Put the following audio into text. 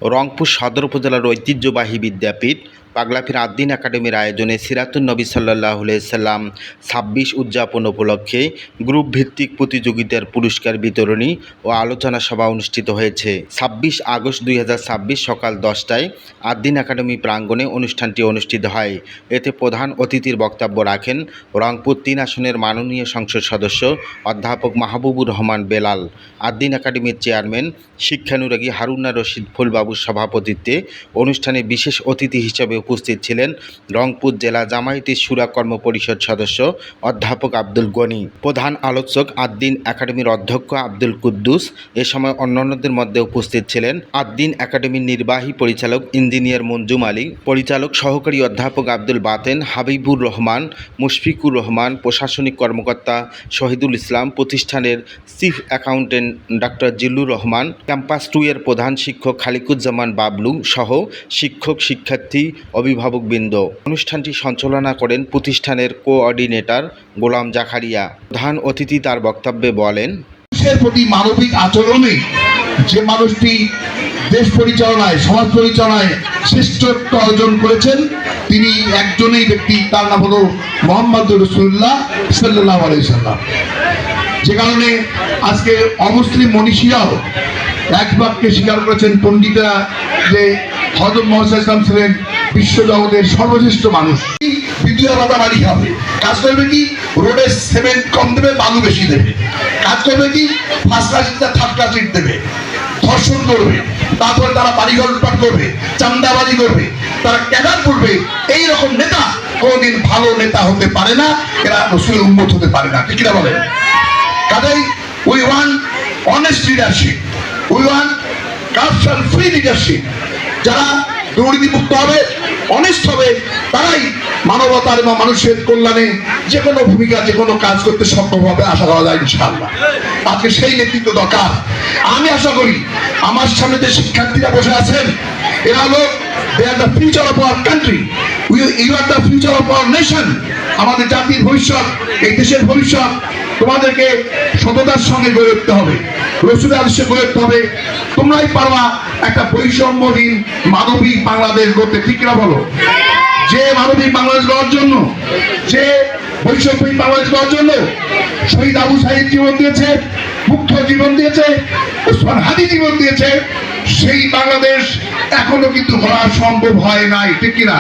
রংপুর সদর উপজেলার ঐতিহ্যবাহী বিদ্যাপীঠ পাগলাফির আদ্দিন একাডেমির আয়োজনে সিরাতুন নবী সাল্লাল্লাহু আলাইহি সাল্লাম ২৬ উদযাপন উপলক্ষে গ্রুপ ভিত্তিক প্রতিযোগিতার পুরস্কার বিতরণী ও আলোচনা সভা অনুষ্ঠিত হয়েছে। ২৬ আগস্ট ২০২৬ সকাল ১০টায় আদ্দিন একাডেমি প্রাঙ্গণে অনুষ্ঠানটি অনুষ্ঠিত হয়। এতে প্রধান অতিথির বক্তব্য রাখেন রংপুর ৩ আসনের মাননীয় সংসদ সদস্য অধ্যাপক মাহবুবুর রহমান বেলাল। আদ্দিন একাডেমির চেয়ারম্যান শিক্ষানুরাগী হারুনা রশিদ ফুলবাবুর সভাপতিত্বে অনুষ্ঠানে বিশেষ অতিথি হিসেবে উপস্থিত ছিলেন রংপুর জেলা জামায়াতে শুরা কর্ম পরিষদ সদস্য অধ্যাপক আব্দুল গনি। প্রধান আলোচক আদ্দিন একাডেমির অধ্যক্ষ আব্দুল কুদ্দুস। এ সময় অন্যান্যদের মধ্যে উপস্থিত ছিলেন আদ্দিন একাডেমির নির্বাহী পরিচালক ইঞ্জিনিয়ার মঞ্জুম আলী, পরিচালক সহকারী অধ্যাপক আব্দুল বাতেন, হাবিবুর রহমান, মুশফিকুর রহমান, প্রশাসনিক কর্মকর্তা শহীদুল ইসলাম, প্রতিষ্ঠানের chief accountant doctor Zillur Rahman, campus 2 এর প্রধান শিক্ষক খালিকুজ্জামান বাবলু সহ শিক্ষক, শিক্ষার্থী, অভিভাবকবৃন্দ। অনুষ্ঠানটি সঞ্চালনা করেন প্রতিষ্ঠানের কোঅর্ডিনেটর গোলাম জাকারিয়া। প্রধান অতিথি তার বক্তব্যে বলেন, মানুষের প্রতি মানবিক আচরণে যে মানুষটি দেশ পরিচালনায়, সমাজ পরিচালনায় শ্রেষ্ঠত্ব অর্জন করেছেন তিনি একজনই ব্যক্তি, তার নাম হলো মোহাম্মদ রাসূলুল্লাহ সাল্লাল্লাহু আলাইহি সাল্লাম। যে কারণে আজকে অমুসলিম মনীষীরাও এক বাক্যে স্বীকার করেছেন পণ্ডিতরা যে হযরত মুহাম্মদ সাল্লাল্লাহু আলাইহি ওয়াসাল্লাম ছিলেন বিশ্বজগতের সর্বশ্রেষ্ঠ মানুষ। দ্বিতীয় কথা বাড়ি হবে, কাজ করবে কি রোডে সিমেন্ট কম দেবে, বালু বেশি দেবে। কাজ করবে কি ফার্স্ট ক্লাস থার্ড ক্লাস ইট দেবে, ধর্ষণ করবে, তারপরে তারা বাড়িঘর লুটপাট করবে, চাঁদাবাজি করবে, তারা ক্যাডার করবে। এইরকম নেতা কোনদিন ভালো নেতা হতে পারে না, এরা রাসূলের উম্মত হতে পারে না। ঠিক না বলেন? কাজেই we want honest leadership, we want corruption free leadership. যারা দুর্নীতিমুক্ত হবে, অনেস্ট হবে, তারাই মানবতার এবং মানুষের কল্যাণে যে কোনো ভূমিকা, যে কোনো কাজ করতে সক্ষম হবে, আশা করা যায় ইনশাআল্লাহ। আজকে সেই নেতৃত্ব দরকার। আমি আশা করি আমার সামনে যে শিক্ষার্থীরা বসে আছেন, এরা হলো they are the future of our country, you are the future of our nation. আমাদের জাতির ভবিষ্যৎ, এই দেশের ভবিষ্যৎ। তোমাদেরকে সততার সঙ্গে গড়ে উঠতে হবে, রসুলের আদর্শে গড়ে উঠতে হবে। তোমরাই পারবা একটা বৈষম্যহীন মানবিক বাংলাদেশ গড়তে। ঠিক না বলো? যে মানবিক বাংলাদেশ গড়ার জন্য, যে বৈষম্যহীন বাংলাদেশ গড়ার জন্য শহীদ আবু সাঈদ জীবন দিয়েছে, মুগ্ধ জীবন দিয়েছে, ওসমান হাদি জীবন দিয়েছে, সেই বাংলাদেশ এখনো কিন্তু গড়া সম্ভব হয় নাই। ঠিক কিনা?